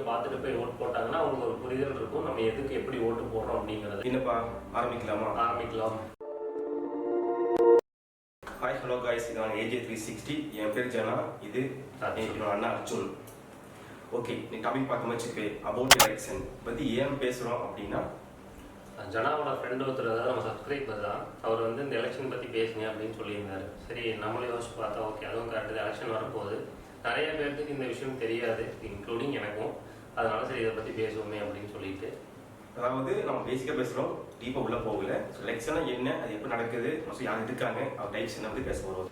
பார்த்துட்டு போய் ஓட்டு போட்டாங்கன்னா அவங்களுக்கு ஒரு புரிதல் இருக்கும், நம்ம எதுக்கு எப்படி ஓட்டு போடுறோம் அப்படிங்கிறது. என்னப்பா ஆரம்பிக்கலாமா? ஆரம்பிக்கலாம். ஹாய் ஹலோ காய்ஸ், இது நான் AJ360. என் பேர் ஜனா, இது என்னோட அண்ணா அர்ஜுன். ஓகே, நீ டாபிக் பார்க்க வச்சுக்கே. அபவுட் எலெக்ஷன் பற்றி ஏன் பேசுகிறோம் அப்படின்னா, ஜனாவோட ஃப்ரெண்ட் ஒருத்தர், அதாவது நம்ம சப்ஸ்கிரைபர் தான், அவர் வந்து இந்த எலெக்ஷன் பற்றி பேசுங்க அப்படின்னு சொல்லியிருந்தாரு. சரி, நம்மளே யோசிச்சு பார்த்தா ஓகே, அதுவும் கரெக்டு. எலெக்ஷன் வரப்போகுது, நிறைய பேருக்கு இந்த விஷயம் தெரியாது, இன்க்ளூடிங் எனக்கும். அதனால சரி இதை பற்றி பேசுவோமே அப்படின்னு சொல்லிட்டு, அதாவது நம்ம பேசிக்காக பேசுகிறோம், டீப்பாக உள்ளே போகல. ஸோ எலெக்ஷனாக என்ன, அது எப்படி நடக்குது, மோஸ்ட்லி யார் இருக்காங்க, அவர் டைப்ஸ் என்ன பற்றி பேச வருவோம்.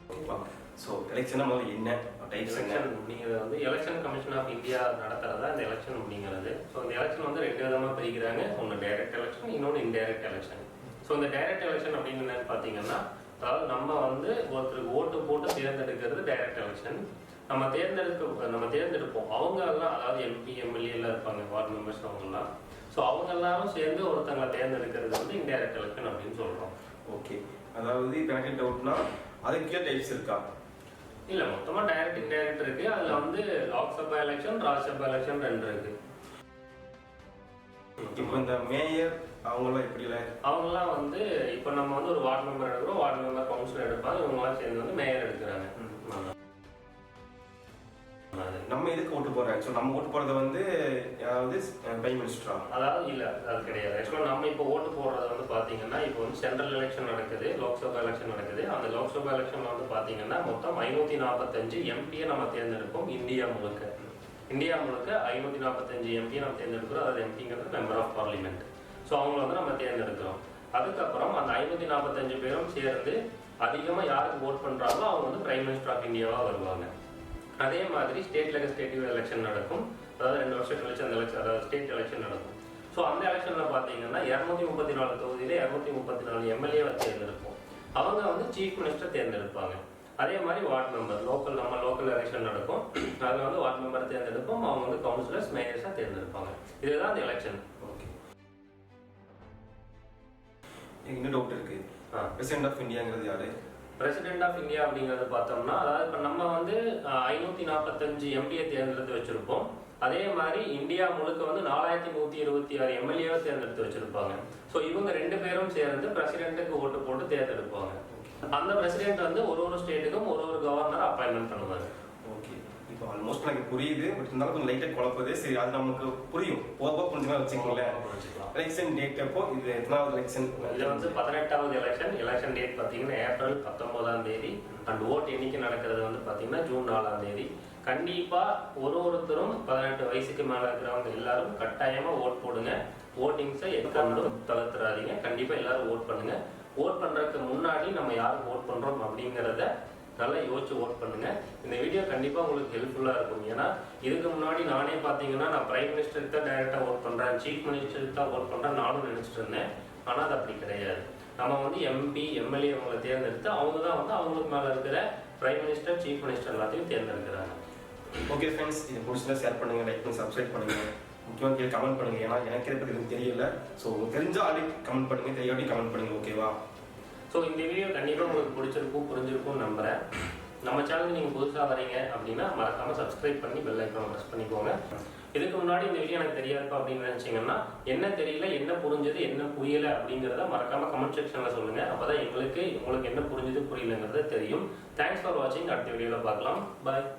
ஓகேவா? ஸோ எலெக்ஷனாக முதல்ல என்ன, டைப்ஸ் என்ன அப்படிங்கிறது வந்து எலெக்ஷன் கமிஷன் ஆஃப் இந்தியா நடத்துறதா இந்த எலெக்ஷன் அப்படிங்கிறது. ஸோ இந்த எலெக்ஷன் வந்து ரெண்டு விதமாக பிரிக்கிறாங்க. ஒன்று டைரக்ட் எலெக்ஷன், இன்னொன்று இன்டைரக்ட் எலெக்ஷன். ஸோ இந்த டைரக்ட் எலெக்ஷன் அப்படின்னு என்னன்னு பார்த்தீங்கன்னா, அதாவது நம்ம வந்து ஒருத்தருக்கு ஓட்டு போட்டு தேர்ந்தெடுக்கிறது டைரக்ட் எலெக்ஷன். நம்ம தேர்ந்தெடுப்போம். அவங்க எல்லாம், அதாவது MP MLA எல்லாம் இருப்பாங்க, வார்டு மெம்பர்ஸ் அவங்கெல்லாம். ஸோ அவங்க எல்லாரும் சேர்ந்து ஒருத்தங்களை தேர்ந்தெடுக்கிறது வந்து இன்டைரக்ட் எலெக்ஷன் அப்படின்னு சொல்கிறோம். ஓகே, அதாவது இப்போ எனக்கு டவுட்னா அதுக்கே டைப்ஸ் இருக்கா? இல்லை, மொத்தமாக டைரக்ட் இன்டைரக்ட் இருக்கு. அதில் வந்து லோக்சபா எலெக்ஷன், ராஜ்யசபா எலெக்ஷன் ரெண்டு இருக்கு. இப்போ இந்த மேயர் அவங்களாம் எப்படி இல்லை, அவங்கெல்லாம் வந்து இப்போ நம்ம வந்து ஒரு வார்டு மெம்பர் எடுக்கிறோம், வார்டு மெம்பர் கவுன்சிலர் எடுப்பாங்க, இவங்கெல்லாம் சேர்ந்து வந்து மேயர் எடுக்கிறாங்க. நம்ம எதுக்கு ஓட்டு போறோம்? ஸோ நம்ம ஓட்டு போறது வந்து யாராவது பிரைம் மினிஸ்டரா? அதாவது இல்லை, அது கிடையாது. ஆக்சுவலாக நம்ம இப்போ ஓட்டு போடுறது வந்து பார்த்தீங்கன்னா, இப்போ வந்து சென்ட்ரல் எலெக்ஷன் நடக்குது, லோக்சபா எலெக்ஷன் நடக்குது. அந்த லோக்சபா எலெக்ஷன்ல வந்து பார்த்தீங்கன்னா மொத்தம் 545 MP நம்ம தேர்ந்தெடுப்போம். இந்தியா முழுக்க 545 MP நம்ம தேர்ந்தெடுக்கிறோம். அதாவது MPங்கிறது மெம்பர் ஆஃப் பார்லிமெண்ட். ஸோ அவங்கள வந்து நம்ம தேர்ந்தெடுக்கிறோம். அதுக்கப்புறம் அந்த 545 பேரும் சேர்ந்து அதிகமாக யாருக்கு ஓட் பண்ணுறாங்களோ அவங்க வந்து பிரைம் மினிஸ்டர் ஆஃப் இந்தியாவாக வருவாங்க. அதே மாதிரி ஸ்டேட் லெஜிஸ்லேட்டிவ் எலெக்ஷன் நடக்கும். அதாவது 2 வருஷம் கழிச்சு அந்த எலெக்ஷன், அதாவது ஸ்டேட் எலெக்ஷன் நடக்கும். ஸோ அந்த எலெக்ஷனில் பார்த்தீங்கன்னா 234 தொகுதியில் 234 MLA தேர்ந்தெடுப்போம். அவங்க வந்து சீஃப் மினிஸ்டர் தேர்ந்தெடுப்பாங்க. அதே மாதிரி வார்டு மெம்பர், நம்ம லோக்கல் எலெக்ஷன் நடக்கும். அதில் வந்து வார்டு மெம்பர் தேர்ந்தெடுப்போம். அவங்க வந்து கவுன்சிலர்ஸ், மேயர்ஸாக தேர்ந்தெடுப்பாங்க. இதுதான் அந்த எலெக்ஷன். ஓகே, என்ன டவுட் இருக்கு? பிரசிடென்ட் ஆஃப் இந்தியாங்கிறது யாரு? பிரசிடென்ட் ஆஃப் இந்தியா அப்படிங்கிறது பார்த்தோம்னா, அதாவது இப்போ நம்ம வந்து 545 MPயை தேர்ந்தெடுத்து வச்சிருப்போம். அதே மாதிரி இந்தியா முழுக்க வந்து 4126 MLA தேர்ந்தெடுத்து வச்சிருப்பாங்க. ஸோ இவங்க ரெண்டு பேரும் சேர்ந்து பிரசிடென்ட்டுக்கு ஓட்டு போட்டு தேர்ந்தெடுப்பாங்க. அந்த பிரசிடென்ட் வந்து ஒரு ஸ்டேட்டுக்கும் ஒரு கவர்னர் அப்பாயின்மெண்ட் பண்ணுவாங்க. ஓகே, இப்போ ஆல்மோஸ்ட் எனக்கு புரியுது. பட் இருந்தாலும் கொஞ்சம் லைட்டாக குழப்பது. சரி, அது நமக்கு புரியும், போக புரிஞ்சுக்கலாம் வச்சுக்கோங்களேன். எலெக்ஷன் டேட் அப்போ இது எத்தனாவது எலெக்ஷன்? இது வந்து 18வது எலெக்ஷன். எலெக்ஷன் டேட் பார்த்தீங்கன்னா ஏப்ரல் 19ஆம் தேதி. அண்ட் ஓட் எண்ணிக்கை நடக்கிறது வந்து பார்த்தீங்கன்னா ஜூன் 4ஆம் தேதி. கண்டிப்பாக ஒருத்தரும் 18 வயசுக்கு மேலே இருக்கிறவங்க எல்லாரும் கட்டாயமாக ஓட் போடுங்க. ஓட்டிங்ஸை எதுக்காண்டும் தவிர்த்துறாதீங்க. கண்டிப்பாக எல்லாரும் ஓட் பண்ணுங்க. ஓட் பண்ணுறதுக்கு முன்னாடி நம்ம யாருக்கு ஓட் பண்ணுறோம் அப்படிங்கிறத நல்லா யோசிச்சு ஓட் பண்ணுங்க. இந்த வீடியோ கண்டிப்பாக உங்களுக்கு ஹெல்ப்ஃபுல்லாக இருக்கும். ஏன்னா இதுக்கு முன்னாடி நானே பார்த்தீங்கன்னா நான் பிரைம் மினிஸ்டருக்கு தான் டைரெக்டாக ஓட் பண்ணுறேன், சீஃப் மினிஸ்டருக்கு தான் ஓட் பண்ணுறேன் நானும் நினச்சிட்டு இருந்தேன். ஆனால் அது அப்படி கிடையாது. நம்ம வந்து MP MLA அவங்களை தேர்ந்தெடுத்து அவங்க தான் வந்து அவங்களுக்கு மேலே இருக்கிற பிரைம் மினிஸ்டர், சீஃப் மினிஸ்டர் எல்லாத்தையும் தேர்ந்தெடுக்கிறாங்க. ஓகே ஃப்ரெண்ட்ஸ், இது பிடிச்சதா ஷேர் பண்ணுங்க, லைக் பண்ணி சப்ஸ்கிரைப் பண்ணுங்க. முக்கியமாக கீழே கமெண்ட் பண்ணுங்க. ஏன்னா எனக்கு இதை பற்றி எதுவும் தெரியல. ஸோ தெரிஞ்சால் ஆல்ரெடி கமெண்ட் பண்ணுங்க, தெரியாட்டி கமெண்ட் பண்ணுங்க. ஓகேவா? ஸோ இந்த வீடியோ கண்டிப்பாக உங்களுக்கு பிடிச்சிருக்கும், புரிஞ்சிருக்கும்னு நம்புகிறேன். நம்ம சேனலுக்கு நீங்கள் புதுசாக வரீங்க அப்படின்னா மறக்காமல் சப்ஸ்கிரைப் பண்ணி பெல் ஐக்கானை ப்ரெஸ் பண்ணிக்கோங்க. இதுக்கு முன்னாடி இந்த விஷயம் எனக்கு தெரியாதுப்பா அப்படின்னு நினச்சிங்கன்னா, என்ன தெரியல, என்ன புரிஞ்சது, என்ன புரியலை அப்படிங்கிறத மறக்காமல் கமெண்ட் செக்ஷனில் சொல்லுங்கள். அப்போ தான் உங்களுக்கு என்ன புரிஞ்சது புரியலைங்கிறத தெரியும். தேங்க்ஸ் ஃபார் வாட்சிங். அடுத்த வீடியோவில் பார்க்கலாம். பாய்.